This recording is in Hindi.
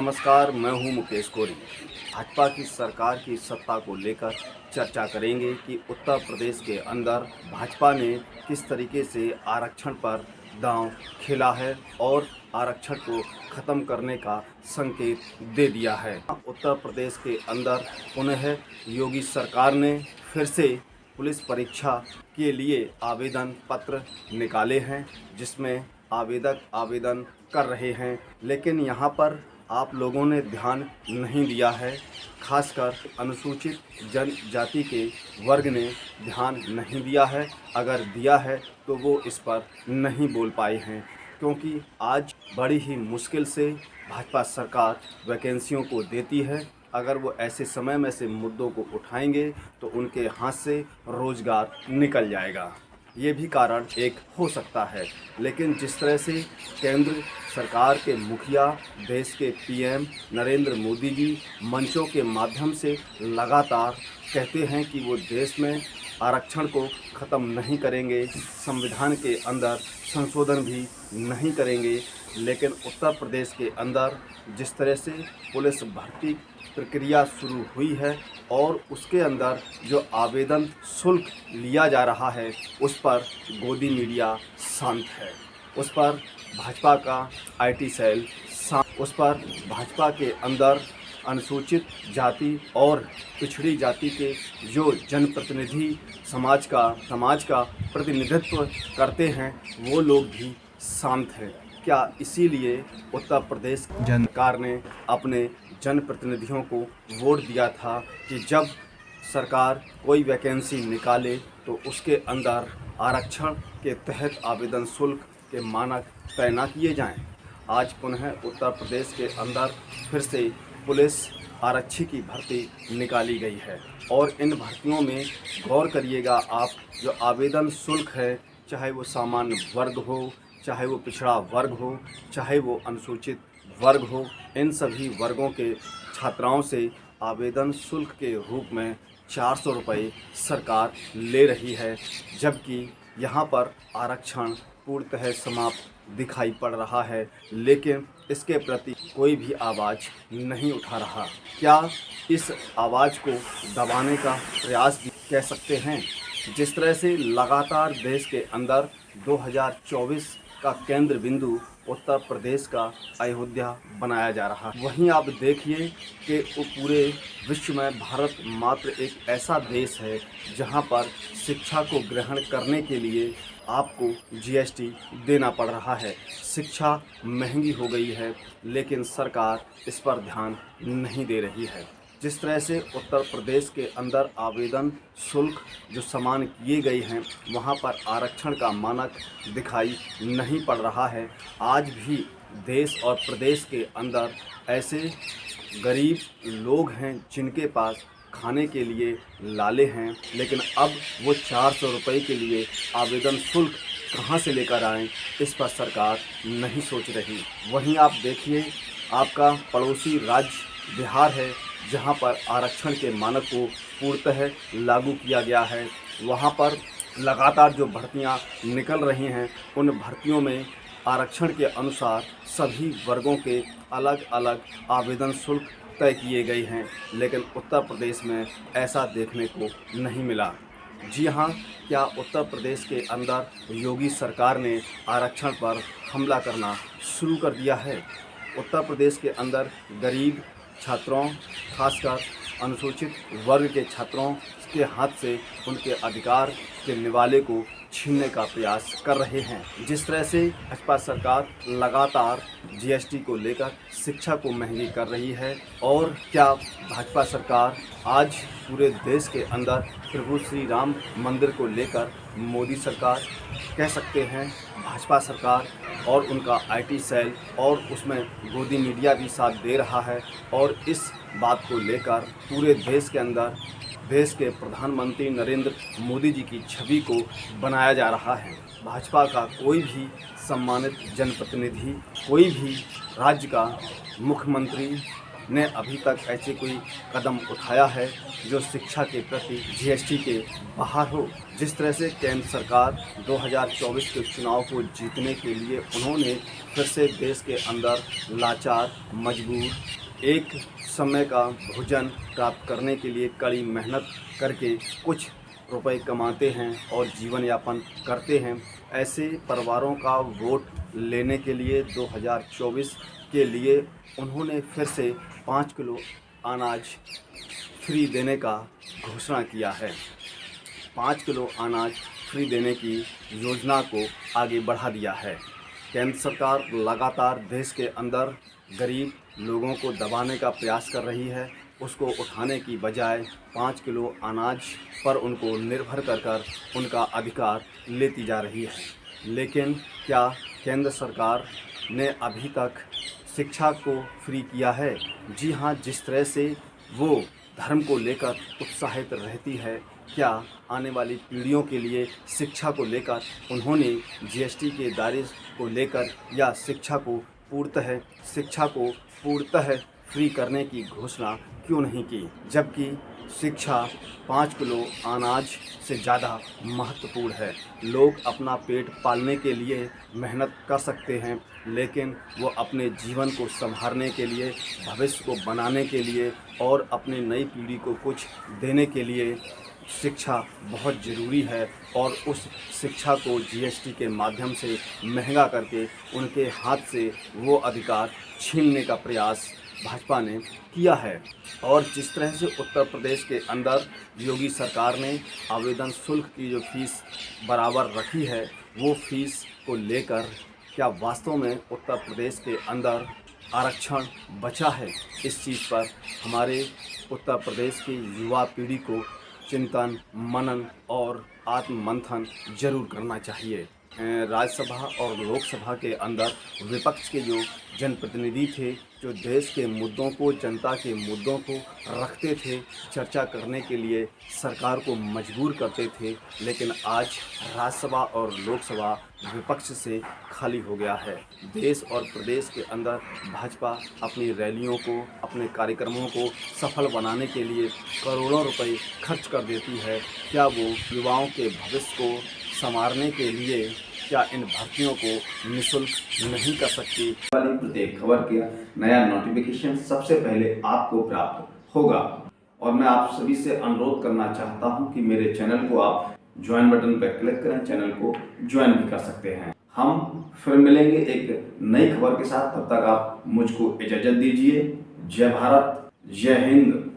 नमस्कार, मैं हूं मुकेश कोरी। भाजपा की सरकार की सत्ता को लेकर चर्चा करेंगे कि उत्तर प्रदेश के अंदर भाजपा ने किस तरीके से आरक्षण पर दांव खेला है और आरक्षण को ख़त्म करने का संकेत दे दिया है। उत्तर प्रदेश के अंदर पुनः योगी सरकार ने फिर से पुलिस परीक्षा के लिए आवेदन पत्र निकाले हैं, जिसमें आवेदक आवेदन कर रहे हैं, लेकिन यहाँ पर आप लोगों ने ध्यान नहीं दिया है। खासकर अनुसूचित जनजाति के वर्ग ने ध्यान नहीं दिया है। अगर दिया है तो वो इस पर नहीं बोल पाए हैं, क्योंकि आज बड़ी ही मुश्किल से भाजपा सरकार वैकेंसियों को देती है। अगर वो ऐसे समय में से मुद्दों को उठाएंगे तो उनके हाथ से रोजगार निकल जाएगा। ये भी कारण एक हो सकता है, लेकिन जिस तरह से केंद्र सरकार के मुखिया, देश के पीएम नरेंद्र मोदी जी मंचों के माध्यम से लगातार कहते हैं कि वो देश में आरक्षण को ख़त्म नहीं करेंगे, संविधान के अंदर संशोधन भी नहीं करेंगे, लेकिन उत्तर प्रदेश के अंदर जिस तरह से पुलिस भर्ती प्रक्रिया शुरू हुई है और उसके अंदर जो आवेदन शुल्क लिया जा रहा है, उस पर गोदी मीडिया शांत है। उस पर भाजपा का आईटी सेल शांत, उस पर भाजपा के अंदर अनुसूचित जाति और पिछड़ी जाति के जो जनप्रतिनिधि समाज का प्रतिनिधित्व करते हैं, वो लोग भी शांत हैं। क्या इसीलिए उत्तर प्रदेश सरकार ने अपने जनप्रतिनिधियों को वोट दिया था कि जब सरकार कोई वैकेंसी निकाले तो उसके अंदर आरक्षण के तहत आवेदन शुल्क के मानक तय न किए जाएं। आज पुनः उत्तर प्रदेश के अंदर फिर से पुलिस आरक्षी की भर्ती निकाली गई है और इन भर्तियों में गौर करिएगा आप, जो आवेदन शुल्क है, चाहे वो सामान्य वर्ग हो, चाहे वो पिछड़ा वर्ग हो, चाहे वो अनुसूचित वर्ग हो, इन सभी वर्गों के छात्राओं से आवेदन शुल्क के रूप में 400 रुपये सरकार ले रही है, जबकि यहाँ पर आरक्षण पूर्णतः समाप्त दिखाई पड़ रहा है, लेकिन इसके प्रति कोई भी आवाज़ नहीं उठा रहा। क्या इस आवाज़ को दबाने का प्रयास भी कह सकते हैं? जिस तरह से लगातार देश के अंदर 2024 का केंद्र बिंदु उत्तर प्रदेश का अयोध्या बनाया जा रहा है, वहीं आप देखिए कि पूरे विश्व में भारत मात्र एक ऐसा देश है जहां पर शिक्षा को ग्रहण करने के लिए आपको जीएसटी देना पड़ रहा है। शिक्षा महंगी हो गई है, लेकिन सरकार इस पर ध्यान नहीं दे रही है। जिस तरह से उत्तर प्रदेश के अंदर आवेदन शुल्क जो समान किए गए हैं, वहाँ पर आरक्षण का मानक दिखाई नहीं पड़ रहा है। आज भी देश और प्रदेश के अंदर ऐसे गरीब लोग हैं जिनके पास खाने के लिए लाले हैं, लेकिन अब वो 400 रुपये के लिए आवेदन शुल्क कहाँ से लेकर आएँ, इस पर सरकार नहीं सोच रही। वहीं आप देखिए, आपका पड़ोसी राज्य बिहार है, जहां पर आरक्षण के मानक को पूर्णतः लागू किया गया है। वहां पर लगातार जो भर्तियां निकल रही हैं, उन भर्तियों में आरक्षण के अनुसार सभी वर्गों के अलग अलग आवेदन शुल्क तय किए गए हैं, लेकिन उत्तर प्रदेश में ऐसा देखने को नहीं मिला। जी हाँ, क्या उत्तर प्रदेश के अंदर योगी सरकार ने आरक्षण पर हमला करना शुरू कर दिया है? उत्तर प्रदेश के अंदर गरीब छात्रों, खासकर अनुसूचित वर्ग के छात्रों के हाथ से उनके अधिकार के निवाले को छीनने का प्रयास कर रहे हैं। जिस तरह से भाजपा सरकार लगातार जीएसटी को लेकर शिक्षा को महंगी कर रही है, और क्या भाजपा सरकार आज पूरे देश के अंदर प्रभु श्री राम मंदिर को लेकर मोदी सरकार कह सकते हैं, भाजपा सरकार और उनका आईटी सेल और उसमें गोदी मीडिया भी साथ दे रहा है, और इस बात को लेकर पूरे देश के अंदर देश के प्रधानमंत्री नरेंद्र मोदी जी की छवि को बनाया जा रहा है। भाजपा का कोई भी सम्मानित जनप्रतिनिधि, कोई भी राज्य का मुख्यमंत्री ने अभी तक ऐसे कोई कदम उठाया है जो शिक्षा के प्रति जीएसटी के बाहर हो। जिस तरह से केंद्र सरकार 2024 के चुनाव को जीतने के लिए उन्होंने फिर से देश के अंदर लाचार, मजबूर, एक समय का भोजन प्राप्त करने के लिए कड़ी मेहनत करके कुछ रुपए कमाते हैं और जीवन यापन करते हैं, ऐसे परिवारों का वोट लेने के लिए 2024 के लिए उन्होंने फिर से 5 किलो अनाज फ्री देने का घोषणा किया है। 5 किलो अनाज फ्री देने की योजना को आगे बढ़ा दिया है। केंद्र सरकार लगातार देश के अंदर गरीब लोगों को दबाने का प्रयास कर रही है। उसको उठाने की बजाय 5 किलो अनाज पर उनको निर्भर कर उनका अधिकार लेती जा रही है। लेकिन क्या केंद्र सरकार ने अभी तक शिक्षा को फ्री किया है? जी हाँ, जिस तरह से वो धर्म को लेकर उत्साहित रहती है, क्या आने वाली पीढ़ियों के लिए शिक्षा को लेकर उन्होंने जीएसटी के दायरे को लेकर या शिक्षा को पूर्णतः फ्री करने की घोषणा क्यों नहीं की? जबकि शिक्षा 5 किलो अनाज से ज़्यादा महत्वपूर्ण है। लोग अपना पेट पालने के लिए मेहनत कर सकते हैं, लेकिन वो अपने जीवन को संभालने के लिए, भविष्य को बनाने के लिए और अपनी नई पीढ़ी को कुछ देने के लिए शिक्षा बहुत ज़रूरी है। और उस शिक्षा को जीएसटी के माध्यम से महंगा करके उनके हाथ से वो अधिकार छीनने का प्रयास भाजपा ने किया है। और जिस तरह से उत्तर प्रदेश के अंदर योगी सरकार ने आवेदन शुल्क की जो फीस बराबर रखी है, वो फीस को लेकर क्या वास्तव में उत्तर प्रदेश के अंदर आरक्षण बचा है? इस चीज़ पर हमारे उत्तर प्रदेश की युवा पीढ़ी को चिंतन, मनन और आत्ममंथन जरूर करना चाहिए। राज्यसभा और लोकसभा के अंदर विपक्ष के जो जनप्रतिनिधि थे, जो देश के मुद्दों को, जनता के मुद्दों को रखते थे, चर्चा करने के लिए सरकार को मजबूर करते थे, लेकिन आज राज्यसभा और लोकसभा विपक्ष से खाली हो गया है। देश और प्रदेश के अंदर भाजपा अपनी रैलियों को, अपने कार्यक्रमों को सफल बनाने के लिए करोड़ों रुपए खर्च कर देती है। क्या वो युवाओं के भविष्य को संवारने के लिए क्या इन भर्तियों को निःशुल्क नहीं कर सकती? वाली प्रत्येक खबर का नया नोटिफिकेशन सबसे पहले आपको प्राप्त होगा। और मैं आप सभी से अनुरोध करना चाहता हूं कि मेरे चैनल को आप ज्वाइन बटन पर क्लिक करें, चैनल को ज्वाइन भी कर सकते हैं। हम फिर मिलेंगे एक नई खबर के साथ, तब तक आप मुझको इजाजत दीजिए। जय भारत, जय हिंद।